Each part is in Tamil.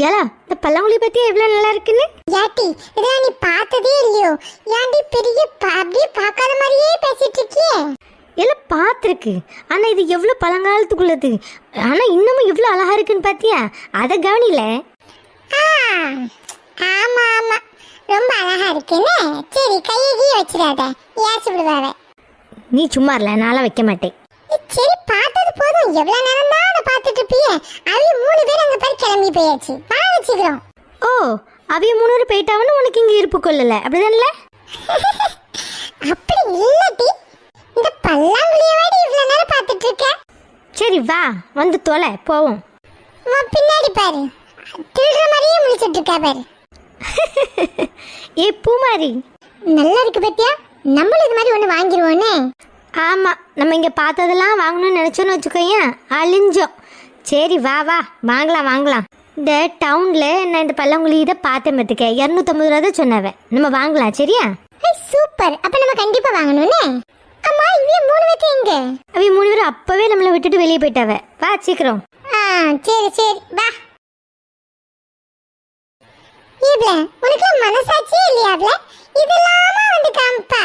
ஏலா இந்த பல்லாங்குழி பத்தி எவ்வளவு நல்லா இருக்குன்னு. யாட்டி இதெல்லாம் நீ பார்த்ததே இல்லையோ? ஏன்டி பெரிய அப்படியே பார்க்காத மாதிரியே பேசிட்டு இருக்கியே? எல்லாம் பார்த்துருக்கு, ஆனா இது எவ்வளவு பழங்காலத்துக்குள்ளது, ஆனா இன்னமும் எவ்வளவு அழகா இருக்குன்னு பாத்தியா? அதை கவனில. ஆமா ஆமா, ரொம்ப அழகா இருக்குன்னு. சரி, கையை வச்சிடாத, ஏசி விடுவாவ. நீ சும்மா இல்ல, நான்லாம் வைக்க மாட்டேன். சரி, பார்த்தது போதும். எவ்வளவு நேரம் தான் அதை பார்த்துட்டு இருப்பியே? அவங்க 3 பேர் அங்க போய் கிளம்பி போயாச்சு. நான் வச்சுக்கிறோம். ஓ, அவைய 3 பேர் போயிட்டாவன்னு உனக்கு இங்க இருப்பு கொள்ளல, அப்படிதான்ல? அப்படி இல்லடி, இந்த பல்லாங்குழியவாடி இவ்வளவு நேரம் பார்த்துட்டு இருக்க. சரி வா, வந்து தொலை போவோம். பின்னாடி பாரு, திருடுற மாதிரியே முடிச்சிட்டு இருக்கா பாரு. ஏ பூமாரி, நல்லா இருக்கு பத்தியா? நம்மளும் இது மாதிரி ஒன்று வாங்கிடுவோன்னே. ஆமா, நம்ம இங்க பார்த்ததெல்லாம் வாங்கணும்னு நினைச்சோன்னு வச்சுக்கோயேன், அழிஞ்சோம். சரி வா வா, வாங்கலாம் வாங்கலாம். இந்த டவுன்ல நான் இந்த பல்லாங்குழி இதை பார்த்தேன் பார்த்துக்க, 250 ரூபா தான் சொன்னவன். நம்ம வாங்கலாம், சரியா? சூப்பர், அப்ப நம்ம கண்டிப்பா வாங்கணும்னே. அம்மா, இவங்க 3 பேர் எங்க? அவை 3 பேரும் அப்பவே நம்மளை விட்டுட்டு வெளியே போயிட்டாவ. வா சீக்கிரம். சரி சரி வா. இவ்ள உனக்கு மனசாட்சியே இல்லையாவ்ல? இதெல்லாமா வந்து காம்பா?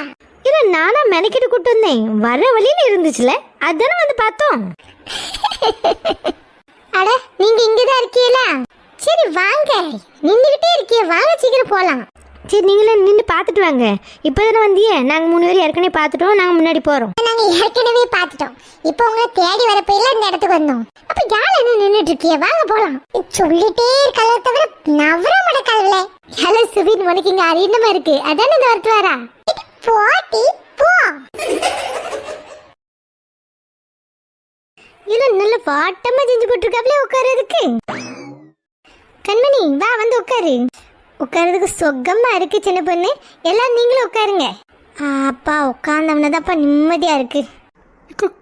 இல்ல, நானா மெனக்கிட்டு கூட்டு வந்தேன், வர வழியில இருந்துச்சுல, அதானே வந்து பார்த்தோம். அட, நீங்க இங்கதான் இருக்கீங்களா? சரி வாங்க, நின்னுகிட்டே இருக்கிய, வாங்க சீக்கிரம் போலாம். சரி, நீங்களே நின்று பார்த்துட்டு வாங்க. இப்போதானே வந்தியே, நாங்கள் 3 பேரும் ஏற்கனவே பார்த்துட்டோம், நாங்கள் முன்னாடி போகிறோம். நாங்க ஏற்கனவே பார்த்துட்டோம், இப்போ உங்களை தேடி வரப்போயில இந்த இடத்துக்கு வந்தோம். அப்ப யார் என்ன நின்றுட்டு இருக்கிய? வாங்க போலாம். சொல்லிட்டே இருக்கல தவிர நவர மடக்கல்ல. ஹலோ சுபின், உனக்கு இங்கே அறியமா இருக்கு, அதானே இந்த வரத்து வரா? போட்டி போ. இல்லை, நல்ல வாட்டமா செஞ்சு போட்டுருக்காப்ல உட்காரதுக்கு. கண்மணி வா, வந்து உட்காரு. உட்காரதுக்கு சொகமா இருக்கு சின்ன பொண்ணு. எல்லாம் நீங்களும் உட்காருங்க. அப்பா உட்கார்ந்தோம்னதாப்பா நிம்மதியா இருக்கு.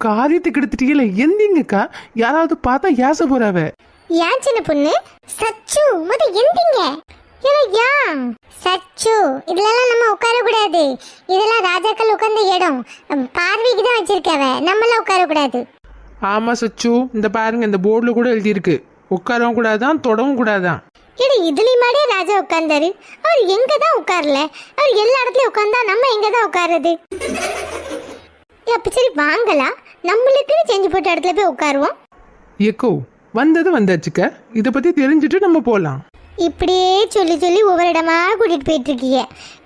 காரியத்துக்கு எடுத்துட்டீங்களே, எந்திங்கக்கா. யாராவது பார்த்தா ஏச போறாவ. ஏன் சின்ன பொண்ணு? சச்சு முத எந்திங்க. ஏன் சச்சு, இதெல்லாம் நம்ம உட்கார கூடாது. இதெல்லாம் ராஜாக்கள் உட்கார்ந்த இடம், பார்வைக்கு தான் வச்சிருக்கவ, நம்மளாம் உட்கார கூடாது. ஆமா சச்சு, இந்த பாருங்க, இந்த போர்டுல கூட எழுதியிருக்கு, உட்காரவும் கூடாதான், தொடவும் கூடாதான். ஏடி, இதுலயுமாடியே ராஜா உட்கார்ந்தாரு? அவர் எங்க தான் உட்காரல? அவர் எல்லா இடத்துலயும் உட்கார்ந்தா நம்ம எங்க தான் உட்காருது? அப்ப சரி வாங்கலாம், நம்மளுக்குன்னு செஞ்சு போட்ட இடத்துல போய் உட்காருவோம். ஏக்கோ, வந்தது வந்தாச்சுக்க, இதை பத்தி தெரிஞ்சுட்டு நம்ம போலாம். இப்படியே சொல்லி சொல்லி ஒவ்வொரு இடமா கூட்டிட்டு போயிட்டு இருக்கீங்க,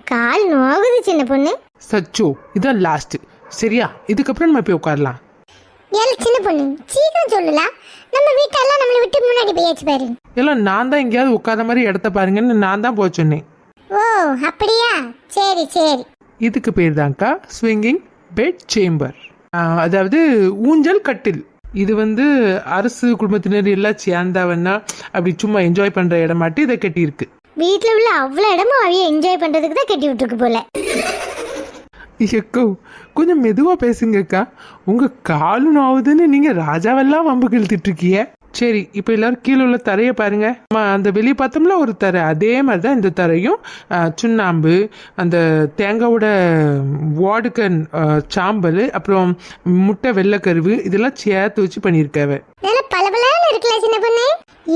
கால் நோகுது சின்ன பொண்ணு. சச்சு, இதான் லாஸ்ட், சரியா? இதுக்கப்புறம் நம்ம போய் உட்காரலாம். ஏல சின்ன பொண்ணு, சீக்கிரம் சொல்லலாம். நம்ம வீட்டெல்லாம் நம்மளை விட்டு முன்னாடி போயாச்சு பாரு. எல்லாம் நான் தான் எங்கேயாவது உட்கார மாதிரி இடத்த பாருங்கன்னு நான் தான் போக சொன்னேன். ஓ அப்படியா? சரி சரி. இதுக்கு பேர் தான்க்கா ஸ்விங்கிங் பெட் சேம்பர், அதாவது ஊஞ்சல் கட்டில். இது அரசு குடும்பத்தினர் எல்லாம் சேர்ந்தாவன்னா அப்படி சும்மா என்ஜாய் பண்ற இடம் மாட்டி இதை கட்டியிருக்கு. வீட்டுல உள்ள அவ்வளவு இடமும் அவைய என்ஜாய் பண்றதுக்கு தான் கட்டி விட்டுருக்கு போல. எக்கோ, கொஞ்சம் மெதுவா பேசுங்கக்கா, உங்க காலு நோவுதுன்னு நீங்க ராஜாவெல்லாம் வம்பு இழுத்துட்டு இருக்கீங்க. சரி, இப்போ எல்லாரும் கீழே உள்ள தரையை பாருங்க. அந்த வெளியே பார்த்தோம்ல ஒரு தரை, அதே மாதிரி தான் இந்த தரையும். சுண்ணாம்பு, அந்த தேங்காவோட வாடுக்கன் சாம்பல், அப்புறம் முட்டை வெள்ளைக்கருவு, இதெல்லாம் சேர்த்து வச்சு பண்ணியிருக்காவ. நல்ல பளபளன்னு இருக்குல்ல சின்ன பொண்ணு?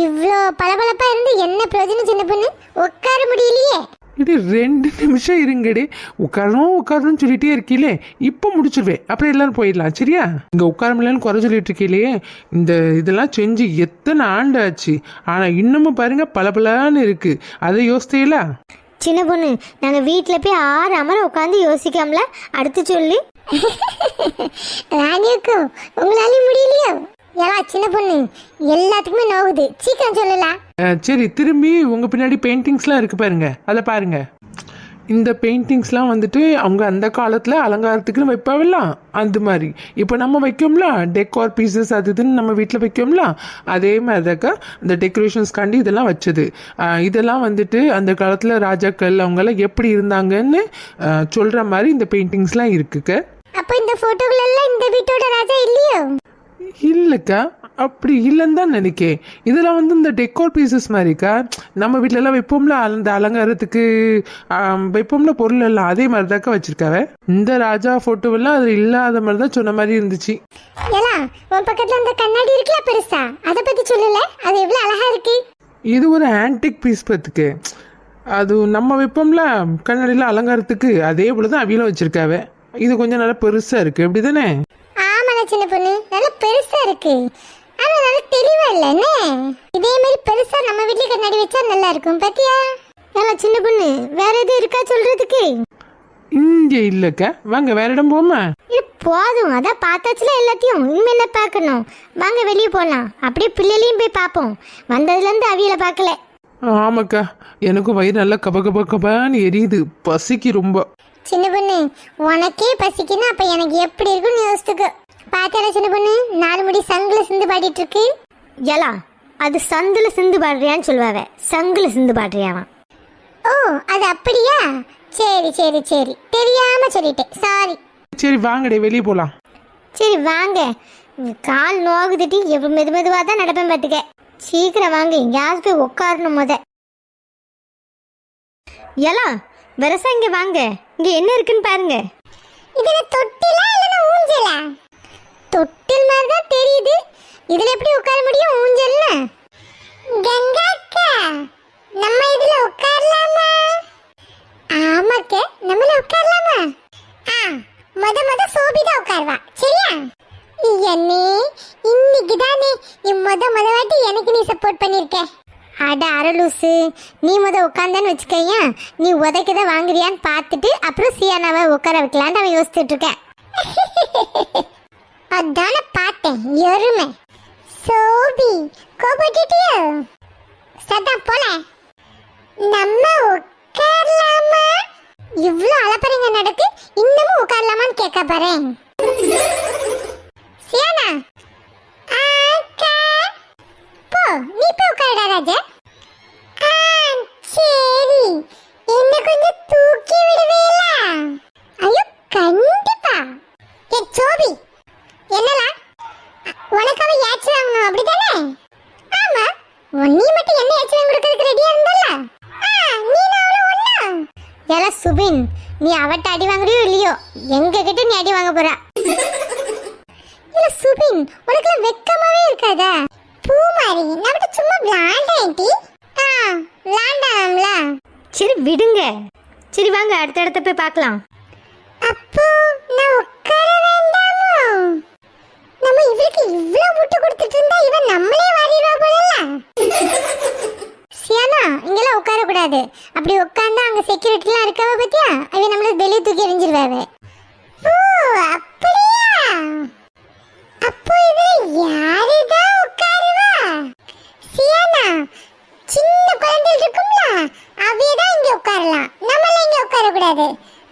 இவ்ளோ பளபளப்பா இருந்து என்ன பிரயோஜனம் சின்ன பொண்ணு? உட்கார முடியலையே. இது 2 நிமிஷம் இருங்கடி, உட்காரணும் சொல்லிட்டே இருக்கீங்களே, இப்போ முடிச்சிருவேன், அப்புறம் எல்லாரும் போயிடலாம், சரியா? இங்கே உட்கார முடியலன்னு குறை சொல்லிட்டு இருக்கீங்களே, இந்த இதெல்லாம் செஞ்சு எத்தனை ஆண்டு ஆச்சு, ஆனால் இன்னமும் பாருங்க பளபளன்னு இருக்கு. அதை யோசித்தீங்களா? சின்ன பொண்ணு, நாங்க வீட்டுல போய் 6 அமரம் உட்காந்து யோசிக்காமல அடுத்து சொல்லு. ராணியக்கும் உங்களால முடியலையோ? ஏலா சின்ன பொண்ணு, எல்லாத்துக்குமே நோவுது, சீக்கிரம் சொல்லலாம். சரி, திரும்பி உங்க பின்னாடி பெயிண்டிங்ஸ்லாம் இருக்கு பாருங்க, அதை பாருங்க. இந்த பெயிண்டிங்ஸ்லாம் அவங்க அந்த காலத்தில் அலங்காரத்துக்குன்னு வைப்பாவெல்லாம், அந்த மாதிரி இப்போ நம்ம வைக்கோம்ல டெக்கார் பீசஸ், அது இதுன்னு நம்ம வீட்டில் வைக்கோம்ல, அதே மாதிரி தாக்கா இந்த டெக்கரேஷன்ஸ்காண்டி இதெல்லாம் வச்சது. இதெல்லாம் அந்த காலத்தில் ராஜாக்கள் அவங்கெல்லாம் எப்படி இருந்தாங்கன்னு சொல்கிற மாதிரி இந்த பெயிண்டிங்ஸ்லாம் இருக்குக்க. அப்போ இந்த போட்டோகள் எல்லாம் இந்த வீட்டோட ராஜா இல்லையோ? இல்லைக்கா, அப்படி இல்லைன்னு தான் நினைக்கேன். இதெல்லாம் இந்த டெக்கோர் பீசஸ் மாதிரிக்கா, நம்ம வீட்டிலலாம் வைப்போம்ல அந்த அலங்காரத்துக்கு வைப்போம்ல பொருள் எல்லாம், அதே மாதிரி தாக்கா வச்சிருக்காவ. இந்த ராஜா ஃபோட்டோவெல்லாம் அது இல்லாத மாதிரி தான் சொன்ன மாதிரி இருந்துச்சு. ஏலா, உன் பக்கத்துல அந்த கண்ணாடி இருக்குல்ல பெருசா, அதை பத்தி சொல்லல, அது எவ்வளவு அழகா இருக்கு. இது ஒரு ஆன்டிக் பீஸ் பார்த்துக்கு. அது நம்ம வைப்போம்ல கண்ணாடியில் அலங்காரத்துக்கு, அதே போல தான் அவியலும் வச்சிருக்காவ. இது கொஞ்சம் நல்லா பெருசாக இருக்குது, எப்படி தானே? ஆமாண்ணா சின்ன பொண்ணு, நல்லா பெருசா இருக்கு. ஆனா நல்லா தெளிவா இல்லைண்ணே. இதே மாதிரி பெருசா நம்ம வீட்ல கண்ணாடி வச்சா நல்லா இருக்கும் பாத்தியா? ஏலா சின்ன பொண்ணு, வேற எதுவும் இருக்கா சொல்றதுக்கு? இங்கே இல்லைக்கா, வாங்க வேற இடம் போமா. இது போதும், அதான் பார்த்தாச்சுல எல்லாத்தையும். இனிமே என்ன பார்க்கணும்? வாங்க வெளியே போகலாம். அப்படியே பிள்ளைகளையும் போய் பார்ப்போம். வந்ததுலேருந்து அவியலை பார்க்கல. ஆமாக்கா, எனக்கும் வயிறு நல்லா கபான்னு எரியுது, பசிக்கு ரொம்ப. சின்ன பொண்ணு, உனக்கே பசிக்குன்னா அப்ப எனக்கு எப்படி இருக்குன்னு யோசிச்சுக்க. பாத்தால சின்ன பொண்ணு, 4 முடி சங்குல சிந்து பாடிட்டு இருக்கு. ஏலா, அது சந்துல சிந்து பாடுறியான்னு சொல்லுவாவ, சங்குல சிந்து பாடுறியாவான். ஓ, அது அப்படியா? சரி சரி சரி, தெரியாம சொல்லிட்டேன், சாரி. சரி வாங்கடே வெளியே போகலாம். சரி வாங்க. கால் நோகுதுட்டி, எப்போ மெதுவாக தான் நடப்பேன் பார்த்துக்க. சீக்கிரம் வாங்க, எங்கேயாவது போய் உட்காரணும் முத. ஏலா வரசா, இங்கே வாங்க. இங்கே என்ன இருக்குன்னு பாருங்க. இதுல தொட்டிலா இல்லனா ஊஞ்சலா? தொட்டில் மாதிரி தான் தெரியுது. இதுல எப்படி உட்கார முடியும் ஊஞ்சல்ல? கங்கா அக்கா, நம்ம இதுல உட்காரலாமா? ஆமாக்க, நம்மள உட்காரலாமா? முத சோபிதா உட்காருவா, சரியா? என்னே, இன்னைக்கு தானே நீ முத வாட்டி எனக்கு நீ சப்போர்ட் பண்ணிருக்க. அட அரலூசு, நீ முத உட்காந்தான்னு வச்சுக்கையா, நீ உதைக்கதை வாங்குறியான்னு பார்த்துட்டு அப்புறம் சியானாவை உட்கார வைக்கலான்னு அவன் யோசிச்சுட்டு இருக்கேன். அதான பார்த்தேன், எருமை. சோபி கோபட்டிட்டியோ? சதா போல நம்ம உட்காரலாமா? இவ்ளோ அலப்பறங்க நடக்கு, இன்னமும் உட்காரலாமான்னு கேட்க பாறேன். சியானா, அக்கா, போ நீ போய் உட்காருடா ராஜா. சரி, என்ன கொஞ்சம் தூக்கி விடுவீங்களா? ஐயோ கண்டிப்பா. ஏ சோபி, என்னலா உனக்கு அவ ஏச்சு வாங்கணும் அப்படிதானே? ஆமா, நீ மட்டும் என்ன ஏச்சு வாங்கி கொடுக்கறதுக்கு ரெடியா இருந்தல்ல? நீ நானும் ஒண்ணா. ஏலா சுபின், நீ அவட்ட அடி வாங்குறியோ இல்லையோ, எங்க கிட்ட நீ அடி வாங்க போற. இல்ல சுபின், உனக்கு வெக்கமாவே இருக்காதா? பூமாரி, நான் சும்மா விளையாண்டேன்டி. விளையாண்டாம்ல. சரி விடுங்க. சரி வாங்க, அடுத்த இடத்த போய் பார்க்கலாம். அப்போ நான் உட்கார வேண்டாமோ? நம்ம இவருக்கு இவ்வளவு முட்டு கொடுத்துட்டு இருந்தா இவன் நம்மளே வாரிடுவா போல. சியானா, இங்கெல்லாம் உட்கார கூடாது. அப்படி உட்கார்ந்தா அங்க செக்யூரிட்டிலாம் இருக்கவ பத்தியா, அவ நம்மள வெளியே தூக்கி எறிஞ்சிருவாவே. ஓ அப்படியா? அப்போ இதுல யாருதான் உட்காருவா? சியானா, சின்ன குழந்தை இருக்கும்ல, அவையதான் இங்க உட்காரலாம், நம்மள இங்க உட்கார கூடாது.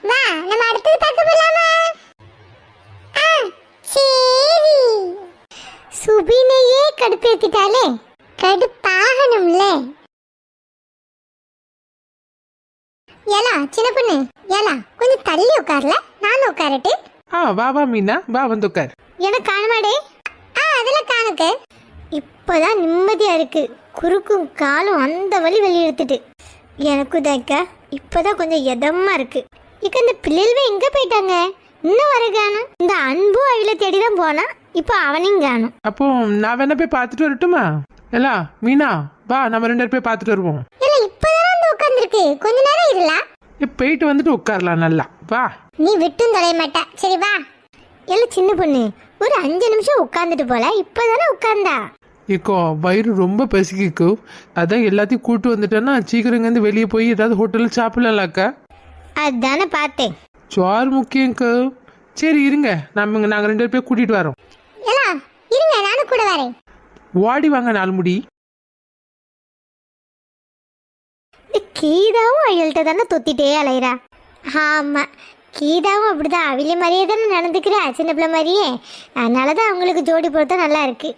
வா, நம்ம அடுத்தது பார்க்க போலாமா? சரி. சுபினையே கடுப்பேத்திட்டாலே, கடுப்பாகணும்ல. ஏலா சின்ன பொண்ணு, ஏலா கொஞ்சம் தள்ளி உட்கார்ல, நானும் உட்காரட்டு. வா வா மீனா, வா வந்து உட்கார். எனக்கு காணுமாடே. அதெல்லாம் காணுக்க. இப்போதான் நிம்மதியா இருக்கு. குறுக்கும் காலும் அந்த வலி எடுத்துட்டு எனக்கு தாக்கா இப்போதான் கொஞ்சம் எதமா இருக்கு. இக்க இந்த பிள்ளைகள் எங்க போயிட்டாங்க? இன்னும் வர காணும். இந்த அன்பு அவில தேடிதான் போனா, இப்போ அவனையும் காணும். அப்போ நான் வேணா போய் பார்த்துட்டு வரட்டுமா? எல்லா மீனா வா, நம்ம 2 பேரும் போய் பார்த்துட்டு வருவோம். இல்ல இப்பதான் வந்து உட்கார்ந்துருக்கு, கொஞ்ச நேரம் இருல. போயிட்டு வந்துட்டு உட்காரலாம், நல்லா வா. நீ விட்டும் தொலைய மாட்டா, சரி வா. எல்லாம் சின்ன பொண்ணு, ஒரு 5 நிமிஷம் உட்கார்ந்துட்டு போல, இப்பதானே உட்கார்ந்தா. ஏக்கோ வயிறு ரொம்ப பசிக்கு, அதான் எல்லாத்தையும் கூட்டு வந்துட்டேன்னா சீக்கிரம் இங்கேருந்து வெளியே போய் ஏதாவது ஹோட்டலில் சாப்பிடலாம்க்கா. அதானே பார்த்தேன். சோறு முக்கியங்க்கா. சரி இருங்க, நாங்கள் 2 பேர் போய் கூட்டிகிட்டு வரோம். எல்லாம் இருங்க, நானும் கூட வரேன். ஓடி வாங்க 4 முடி. கீதாவும் அயல்கிட்ட தானே தொத்திட்டே அலையிறா. ஆமா, கீதாவும் அப்படிதான் அவில மாதிரியே தானே நடந்துக்கிறா, சின்ன பிள்ளை மாதிரியே. அதனாலதான் அவங்களுக்கு ஜோடி பொறுத்தா நல்லா இருக்கு.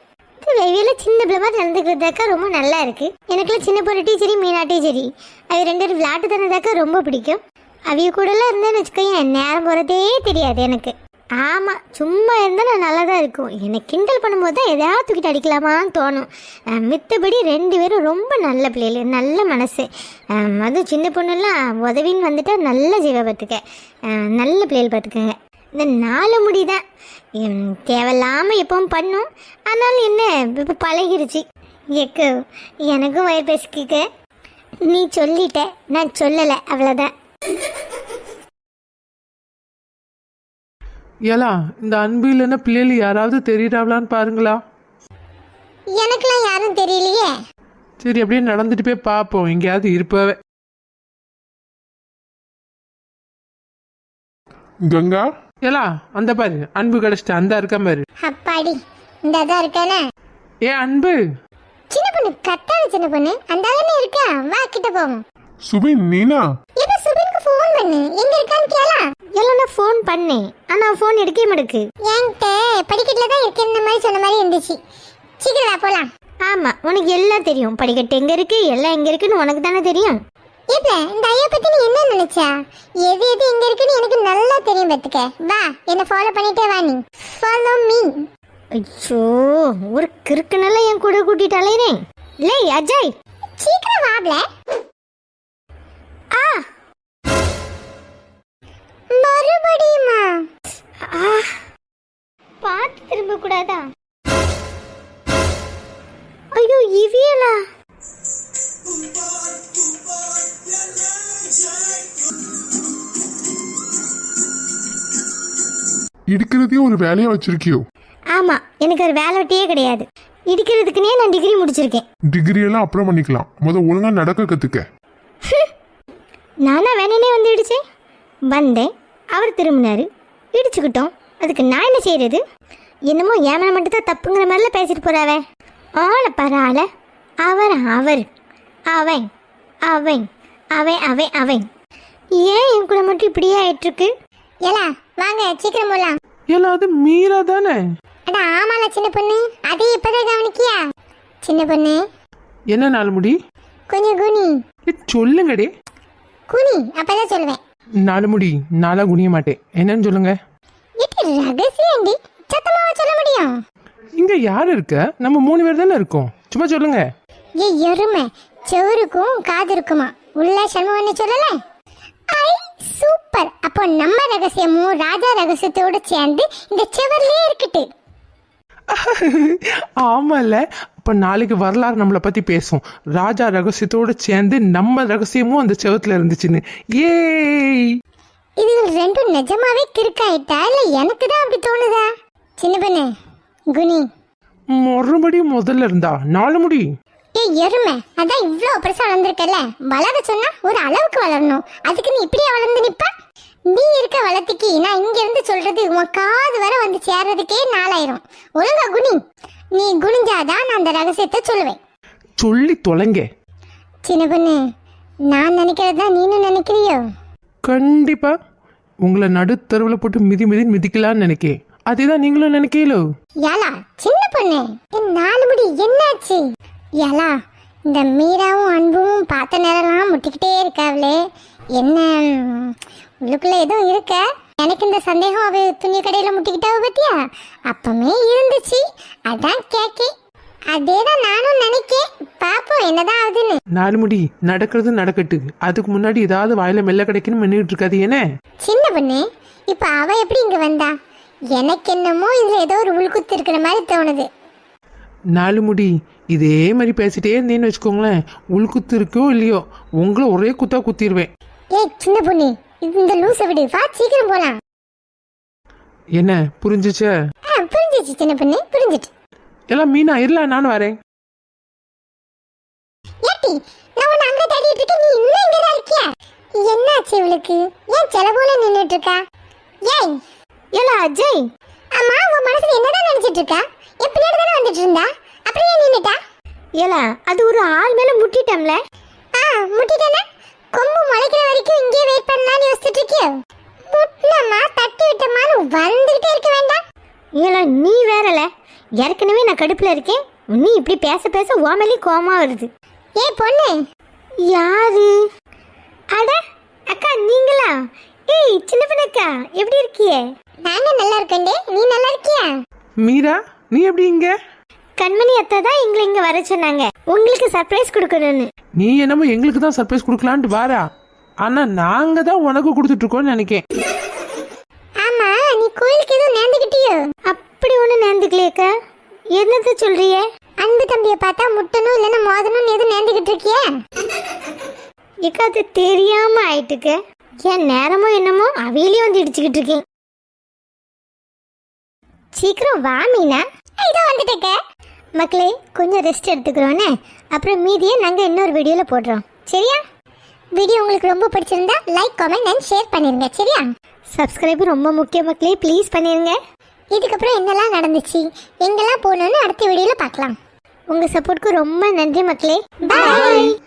வெவ்வேல சின்ன பிள்ளை மாதிரி நடந்துக்கிறதாக்கா ரொம்ப நல்லா இருக்கு. எனக்குலாம் சின்ன பொருட்டி சரி, மீனாட்டி சரி, அவ 2 பேரும் விளையாட்டு தானதாக்கா ரொம்ப பிடிக்கும். அவிய கூடலாம் இருந்தேன்னு வச்சுக்கோயேன், நேரம் போகிறதே தெரியாது எனக்கு. ஆமாம், சும்மா இருந்தால் நான் நல்லா தான் இருக்கும். எனக்கு கிண்டல் பண்ணும்போது தான் எதாவது தூக்கிட்டு அடிக்கலாமான்னு தோணும். மித்தபடி 2 பேரும் ரொம்ப நல்ல பிள்ளைகள், நல்ல மனசு. அதுவும் சின்ன பொண்ணுலாம் உதவின்னு வந்துட்டா நல்ல ஜீவ பார்த்துக்க, நல்ல பிள்ளைகள் பார்த்துக்கங்க. இந்த 4 முடி தான் தேவையில்லாமல் எப்பவும் பண்ணும். ஆனாலும் என்ன இப்போ பழகிருச்சு. எக்கு எனக்கும் வயிறு பேசிக்க. நீ சொல்லிட்ட, நான் சொல்லலை, அவ்வளோதான். ஏலா இந்த அன்பு இல்லைன்னா பிள்ளைகள் யாராவது தெரியுறாங்களான்னு பாருங்களா. எனக்குலாம் யாரும் தெரியலையே. சரி அப்படியே நடந்துட்டு போய் பார்ப்போம், எங்கேயாவது இருப்பாவே. கங்கா, ஏலா அந்த பாரு அன்பு கிடைச்சிட்டு அந்த இருக்கா பாரு. அப்பாடி, இந்த அதான் இருக்கானே. ஏ அன்பு. சின்ன பொண்ணு கத்தாத சின்ன பொண்ணு, அந்த தானே இருக்கா, வா கிட்ட போவோம். சுபின் நீனா? இப்ப சுபினுக்கு ஃபோன் பண்ணு, எங்க இருக்கான்னு கேளா. எல்லாம் நான் ஃபோன் பண்ணேன், ஆனால் ஃபோன் எடுக்கவே மாட்டேக்கு. என்கிட்ட படிக்கட்டுல தான் இருக்கேன் மாதிரி சொன்ன மாதிரி இருந்துச்சு. சீக்கிரம் வா போலாம். ஆமாம், உனக்கு எல்லாம் தெரியும். படிக்கட்டு எங்கே இருக்கு, எல்லாம் எங்கே இருக்குன்னு உனக்கு தானே தெரியும். இப்ப இந்த ஐயா பத்தி நீ என்ன நினைச்சா? எது எது எங்க இருக்குன்னு எனக்கு நல்லா தெரியும். பத்துக்க வா, என்ன ஃபாலோ பண்ணிட்டே வா. நீ ஃபாலோ மீ. ஐயோ, ஒரு கிறுக்குனால என் கூட கூட்டிட்டு அலையிறேன். லே அஜய், சீக்கிரம் வாப்ல. ஆ மறுபடியுமா? பார்த்து திரும்ப கூடாதா? ஐயோ இவியலா. இடிக்கிறதே ஒரு வேலையா வச்சிருக்கியோ? ஆமா, எனக்கு ஒரு வேலை வெட்டியே கிடையாது. இடிக்கிறதுக்குனே நான் டிகிரி முடிச்சிருக்கேன். டிகிரி எல்லாம் அப்புறம் பண்ணிக்கலாம், ஒழுங்கா நடக்க கத்துக்க. நானா வேணனே வந்து இடிச்சேன். வந்தேன், அவர் திரும்பினாரு, இடிச்சுக்கிட்டோம். அதுக்கு நான் என்ன செய்யறது? என்னமோ ஏமனை மட்டும் தான் தப்புங்கிற மாதிரிலாம் பேசிட்டு போறாவே. ஆளை பாரு ஆளை. அவர் அவர் அவன் அவன் அவன் அவன் அவன். ஏன் என் கூட மட்டும் இப்படியே ஆயிட்டு இருக்கு? ஏலா வாங்க, சீக்கிரம் போலாம். ஏலா அது மீரா தானே? அட ஆமால சின்ன பொண்ணு, அது இப்பதான் கவனிக்கியா? சின்ன பொண்ணு என்ன நாலு முடி? கொஞ்சம் குனி. சொல்லுங்கடே. குனி, அப்பதான் சொல்லுவேன். நாலு முடி, நாளா குனிய மாட்டேன். என்னன்னு சொல்லுங்க. இது ரகசியண்டி, சத்தமாவா சொல்ல முடியும்? இங்க யாரு இருக்க? நம்ம 3 பேர் தானே இருக்கோம், சும்மா சொல்லுங்க. ஏ எருமை, செவருக்கும் காது இருக்குமா, உள்ள சண்முகன்னு சொல்லல. ஐ சூப்பர். அப்போ நம்ம ரகசியமும் ராஜா ரகசியத்தோட சேர்ந்து இந்த செவர்லயே இருக்கட்டு. ஆமால, அப்ப நாளைக்கு வரலாறு நம்மளை பத்தி பேசும். ராஜா ரகசியத்தோட சேர்ந்து நம்ம ரகசியமும் அந்த செவத்துல இருந்துச்சுன்னு. ஏய், இது ரெண்டும் நிஜமாவே கிறுக்காயிட்டா இல்ல எனக்கு தான் அப்படி தோணுதா? சின்ன பொண்ணு குனி. மறுபடியும் முதல்ல இருந்தா நாலு முடி. ஏ எருமை, அதான் இவ்ளோ பெருசா வளர்ந்துருக்கல, வளர சொன்னா ஒரு அளவுக்கு வளரணும். அதுக்கு நீ இப்படியே வளர்ந்து நிப்ப? நீ இருக்க வளர்த்துக்கு நான் இங்க இருந்து சொல்றது உன் காது வர வந்து சேர்றதுக்கே 4000. ஒழுங்கா குனி. நீ குனிஞ்சாதான் நான் அந்த ரகசியத்தை சொல்லுவேன். சொல்லி தொலைங்க. சின்ன பொண்ணு, நான் நினைக்கிறதா நீனும் நினைக்கிறியோ? கண்டிப்பா உங்களை நடுத்தருவில் போட்டு மிதிக்கலான்னு நினைக்கேன். அதேதான் நீங்களும் நினைக்கலோ? யாலா சின்ன பொண்ணு, என் 4 முடி என்னாச்சு? யாலா, இந்த மீராவும் அன்பும் பார்த்த நேரம்லாம் முட்டிக்கிட்டே இருக்காவளே, என்ன உள்ளுக்குள்ள எதுவும் இருக்க? எனக்கு இந்த சந்தேகம் அவ துணி கடையில முட்டிக்கிட்டாவ பத்தியா? அப்பமே இருந்துச்சு, அதான் கேக்கேன். அதேதான் நானும் நினைக்கேன். பாப்போம் என்னதான் ஆகுதுன்னு. 4 முடி, நடக்கிறது நடக்கட்டு. அதுக்கு முன்னாடி ஏதாவது வாயில மெல்ல கிடைக்குன்னு மின்னிட்டு இருக்காது என்ன? சின்ன பொண்ணு, இப்ப அவ எப்படி இங்க வந்தா? எனக்கு என்னமோ இதுல ஏதோ ஒரு உள்குத்து இருக்கிற மாதிரி தோணுது. 4 முடி, இதே மாதிரி பேசிட்டே இருந்தேன்னு வச்சுக்கோங்களேன், உள்குத்து இருக்கோ இல்லையோ உங்களை ஒரே குத்தா குத்திடுவேன். ஏய் சின்ன பொண்ணு, இந்த லூசை விடு, வா சீக்கிரம் போலாம். என்ன புரிஞ்சுச்சா? புரிஞ்சிச்சு சின்ன பொண்ணு, புரிஞ்சிட்டு. எல்லாம் மீனா இருல, நானும் வரேன். ஏட்டி, நான் உன்னை அங்க தேடிட்டு இருக்கேன், நீ இன்னும் இங்கதான் இருக்கியா? என்னாச்சு இவளுக்கு? ஏன் செல போல நின்னுட்டு இருக்கா? ஏய் ஏலா அஜய். அம்மா, உன் மனசுல என்னதான் நினைச்சிட்டு இருக்கா? என் பின்னாடி தானே வந்துட்டு இருந்தா, அப்புறம் ஏன் நின்னுட்டா? ஏலா, அது ஒரு ஆள் மேல முட்டிட்டோம்ல. முட்டிட்டேன்னா கொம்பு முளைக்கிற வரைக்கும் இங்கே வெயிட் பண்ணலாம்னு யோசிச்சுட்டு இருக்கியோ? முட்டினமா தட்டி விட்டமான்னு வந்துகிட்டே இருக்க வேண்டாம். ஏலா நீ வேறல, ஏற்கனவே நான் கடுப்புல இருக்கேன். நீ இப்படி பேச பேச ஓமலி கோமா வருது. ஏய் பொண்ணு. யாரு? அட அக்கா, நீங்களா? ஏய் சின்ன பொண்ணக்கா, எப்படி இருக்கியே? நாங்க நல்லா இருக்கேன்டே, நீ நல்லா இருக்கியா? மீரா, நீ எப்படி இங்க? கண்மணி அத்தை தான் எங்களை இங்க வர சொன்னாங்க, உங்களுக்கு சர்ப்ரைஸ் கொடுக்கணும்னு. நீ என்னமோ எங்களுக்கு தான் சர்ப்ரைஸ் கொடுக்கலான்ட்டு வாரா, ஆனா நாங்க தான் உனக்கு கொடுத்துட்டு இருக்கோம்னு நினைக்கேன். ஆமா, நீ கோயிலுக்கு எதுவும் நேர்ந்துக்கிட்டியோ? அப்படி ஒண்ணு நேர்ந்துக்கலையக்கா. என்னத்த சொல்றியே? அன்பு தம்பியை பார்த்தா முட்டணும் இல்லைன்னா மோதணும் எதுவும் நேர்ந்துகிட்டு இருக்கியே? ஏக்கா அது தெரியாம ஆயிட்டுக்க. ஏன் நேரமோ என்னமோ அவையிலேயே வந்து இடிச்சுக்கிட்டு இருக்கேன். சீக்கிரம் வா மீனா. இதோ வந்துட்டேக்க. மக்களே கொஞ்சம் ரெஸ்ட் எடுத்துக்கிறோன்னே, அப்புறம் மீதியை நாங்கள் இன்னொரு வீடியோவில் போடுறோம். சரியா? வீடியோ உங்களுக்கு ரொம்ப பிடிச்சிருந்தா லைக் கமெண்ட் அண்ட் ஷேர் பண்ணிருங்க. சரியா? சப்ஸ்கிரைப் ரொம்ப முக்கியம் மக்களே, ப்ளீஸ் பண்ணிடுங்க. இதுக்கப்புறம் என்னெல்லாம் நடந்துச்சு, எங்கெல்லாம் போகணும்னு அடுத்த வீடியோவில் பார்க்கலாம். உங்கள் சப்போர்ட்க்கு ரொம்ப நன்றி மக்களே. பாய்.